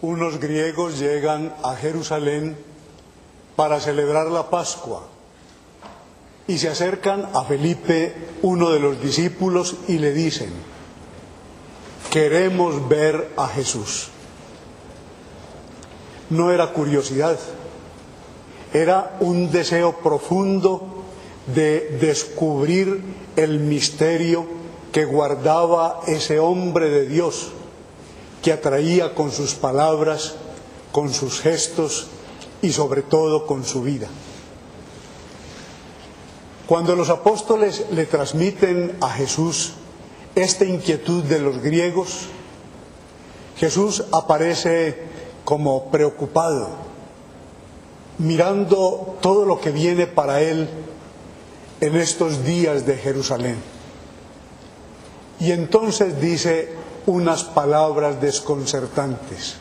unos griegos llegan a Jerusalén para celebrar la Pascua y se acercan a Felipe, uno de los discípulos, y le dicen: queremos ver a Jesús. No era curiosidad, era un deseo profundo de descubrir el misterio que guardaba ese hombre de Dios, que atraía con sus palabras, con sus gestos y sobre todo con su vida. Cuando los apóstoles le transmiten a Jesús esta inquietud de los griegos, Jesús aparece como preocupado, mirando todo lo que viene para él en estos días de Jerusalén. Y entonces dice unas palabras desconcertantes: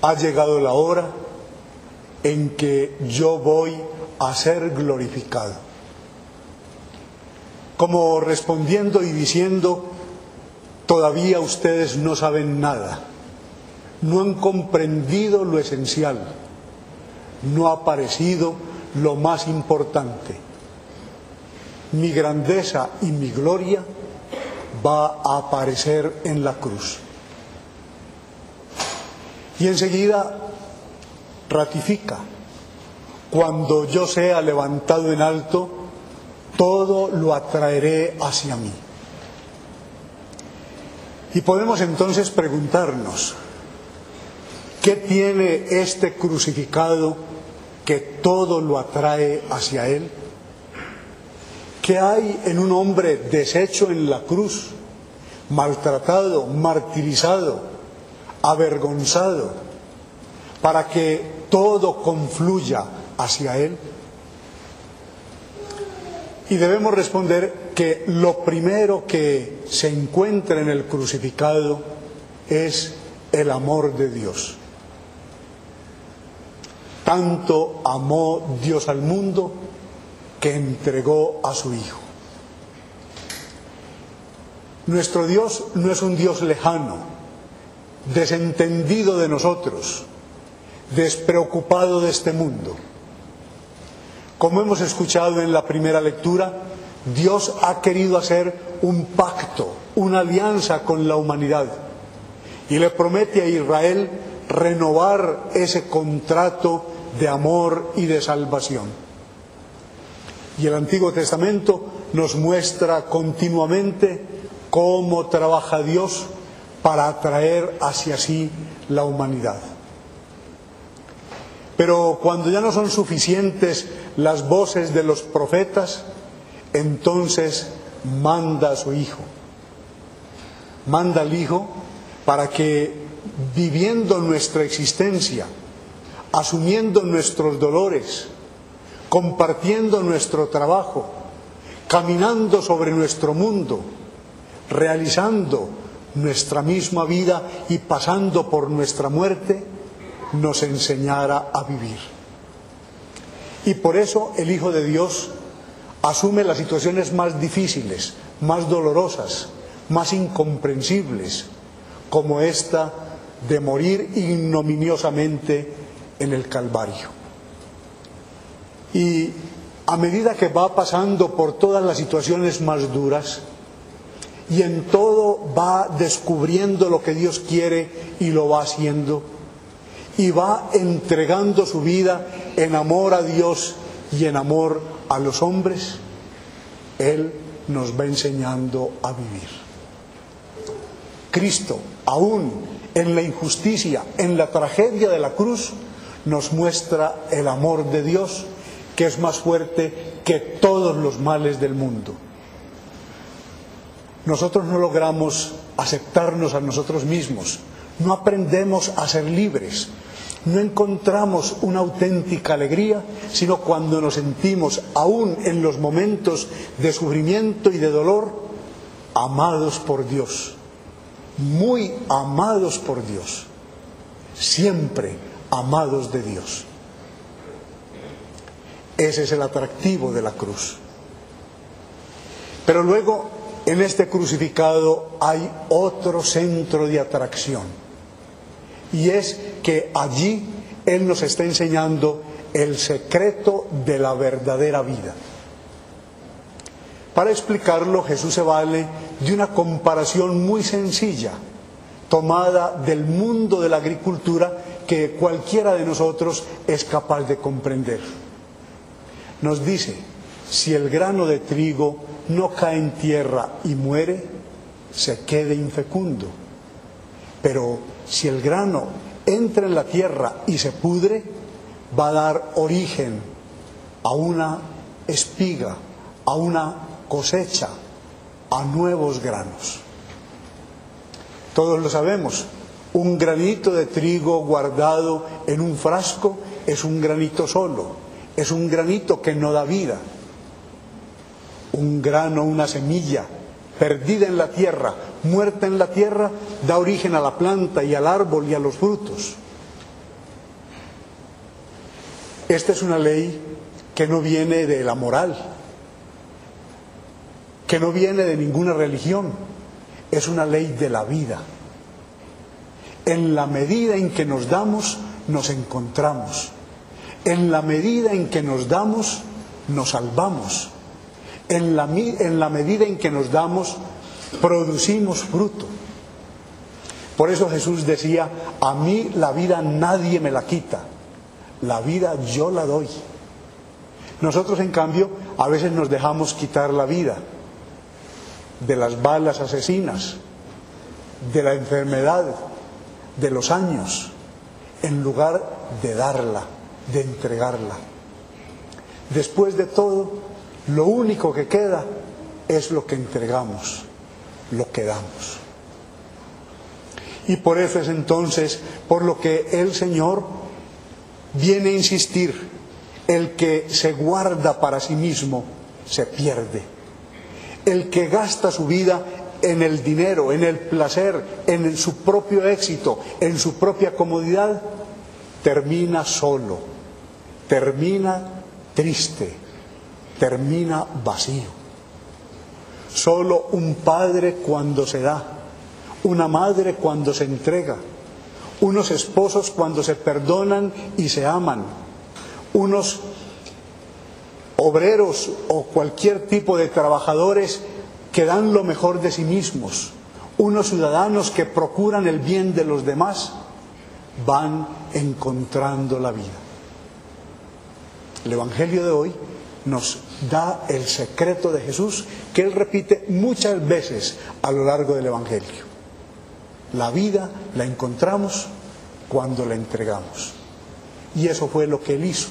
ha llegado la hora en que yo voy a ser glorificado. Como respondiendo y diciendo: todavía ustedes no saben nada, no han comprendido lo esencial, no ha aparecido lo más importante. Mi grandeza y mi gloria va a aparecer en la cruz. Y enseguida ratifica: cuando yo sea levantado en alto, todo lo atraeré hacia mí. Y podemos entonces preguntarnos: ¿qué tiene este crucificado que todo lo atrae hacia él? ¿Qué hay en un hombre deshecho en la cruz, maltratado, martirizado, avergonzado, para que todo confluya hacia él? Y debemos responder que lo primero que se encuentra en el crucificado es el amor de Dios. Tanto amó Dios al mundo que entregó a su Hijo. Nuestro Dios no es un Dios lejano, desentendido de nosotros, despreocupado de este mundo. Como hemos escuchado en la primera lectura, Dios ha querido hacer un pacto, una alianza con la humanidad, y le promete a Israel renovar ese contrato de amor y de salvación. Y el Antiguo Testamento nos muestra continuamente cómo trabaja Dios para atraer hacia sí la humanidad. Pero cuando ya no son suficientes las voces de los profetas, entonces manda a su Hijo. Manda al Hijo para que, viviendo nuestra existencia, asumiendo nuestros dolores, compartiendo nuestro trabajo, caminando sobre nuestro mundo, realizando nuestra misma vida y pasando por nuestra muerte, nos enseñara a vivir. Y por eso el Hijo de Dios asume las situaciones más difíciles, más dolorosas, más incomprensibles, como esta de morir ignominiosamente en el Calvario. Y a medida que va pasando por todas las situaciones más duras, y en todo va descubriendo lo que Dios quiere y lo va haciendo, y va entregando su vida en amor a Dios y en amor a los hombres, Él nos va enseñando a vivir. Cristo, aún en la injusticia, en la tragedia de la cruz, nos muestra el amor de Dios, que es más fuerte que todos los males del mundo. Nosotros no logramos aceptarnos a nosotros mismos, no aprendemos a ser libres, no encontramos una auténtica alegría, sino cuando nos sentimos, aún en los momentos de sufrimiento y de dolor, amados por Dios, muy amados por Dios, siempre amados de Dios. Ese es el atractivo de la cruz. Pero luego, en este crucificado hay otro centro de atracción. Y es que allí Él nos está enseñando el secreto de la verdadera vida. Para explicarlo, Jesús se vale de una comparación muy sencilla, tomada del mundo de la agricultura, que cualquiera de nosotros es capaz de comprender. Nos dice, si el grano de trigo no cae en tierra y muere, se queda infecundo. Pero si el grano entra en la tierra y se pudre, va a dar origen a una espiga, a una cosecha, a nuevos granos. Todos lo sabemos, un granito de trigo guardado en un frasco es un granito solo, es un granito que no da vida. Un grano, una semilla perdida en la tierra, muerta en la tierra, da origen a la planta y al árbol y a los frutos. Esta es una ley que no viene de la moral, que no viene de ninguna religión, es una ley de la vida. En la medida en que nos damos, nos encontramos. En la medida en que nos damos, nos salvamos. En la medida en que nos damos, producimos fruto. Por eso Jesús decía, a mí la vida nadie me la quita, la vida yo la doy. Nosotros, en cambio, a veces nos dejamos quitar la vida de las balas asesinas, de la enfermedad, de los años, en lugar de darla, de entregarla. Después de todo, lo único que queda es lo que entregamos, lo que damos. Y por eso es entonces por lo que el Señor viene a insistir: el que se guarda para sí mismo se pierde. El que gasta su vida en el dinero, en el placer, en su propio éxito, en su propia comodidad, termina solo, termina triste, termina vacío. Solo un padre cuando se da, una madre cuando se entrega, unos esposos cuando se perdonan y se aman, unos obreros o cualquier tipo de trabajadores que dan lo mejor de sí mismos, unos ciudadanos que procuran el bien de los demás, van encontrando la vida. El Evangelio de hoy nos da el secreto de Jesús, que Él repite muchas veces a lo largo del Evangelio. La vida la encontramos cuando la entregamos. Y eso fue lo que Él hizo.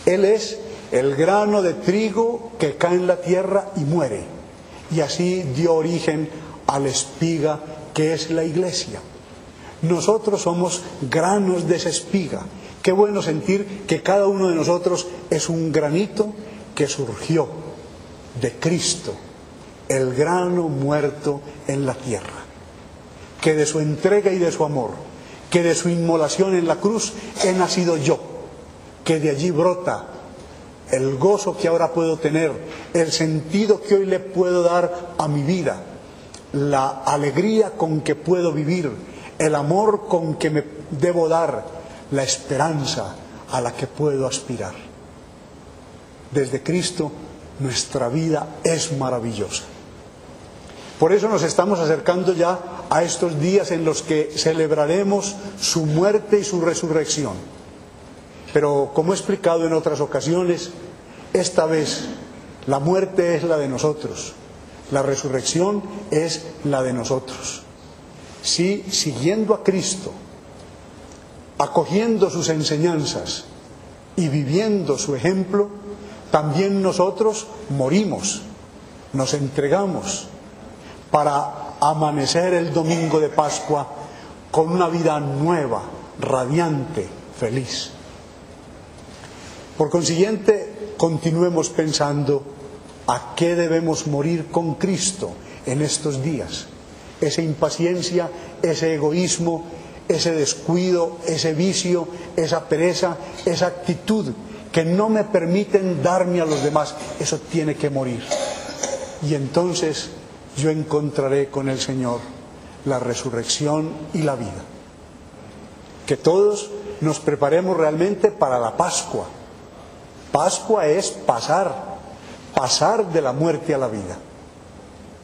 Él es el grano de trigo que cae en la tierra y muere. Y así dio origen a la espiga que es la Iglesia. Nosotros somos granos de esa espiga. Qué bueno sentir que cada uno de nosotros es un granito que surgió de Cristo, el grano muerto en la tierra. Que de su entrega y de su amor, que de su inmolación en la cruz he nacido yo, que de allí brota el gozo que ahora puedo tener, el sentido que hoy le puedo dar a mi vida, la alegría con que puedo vivir, el amor con que me debo dar, la esperanza a la que puedo aspirar. Desde Cristo nuestra vida es maravillosa. Por eso nos estamos acercando ya a estos días en los que celebraremos su muerte y su resurrección. Pero como he explicado en otras ocasiones, esta vez la muerte es la de nosotros, la resurrección es la de nosotros. Si siguiendo a Cristo, acogiendo sus enseñanzas y viviendo su ejemplo, también nosotros morimos, nos entregamos para amanecer el domingo de Pascua con una vida nueva, radiante, feliz. Por consiguiente, continuemos pensando a qué debemos morir con Cristo en estos días. Esa impaciencia, ese egoísmo, ese descuido, ese vicio, esa pereza, esa actitud que no me permiten darme a los demás, eso tiene que morir. Y entonces yo encontraré con el Señor la resurrección y la vida. que todos nos preparemos realmente para la Pascua. Pascua es pasar de la muerte a la vida.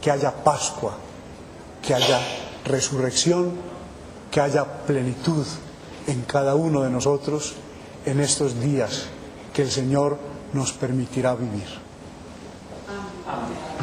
Que haya Pascua, que haya resurrección, que haya plenitud en cada uno de nosotros en estos días que el Señor nos permitirá vivir. Amén.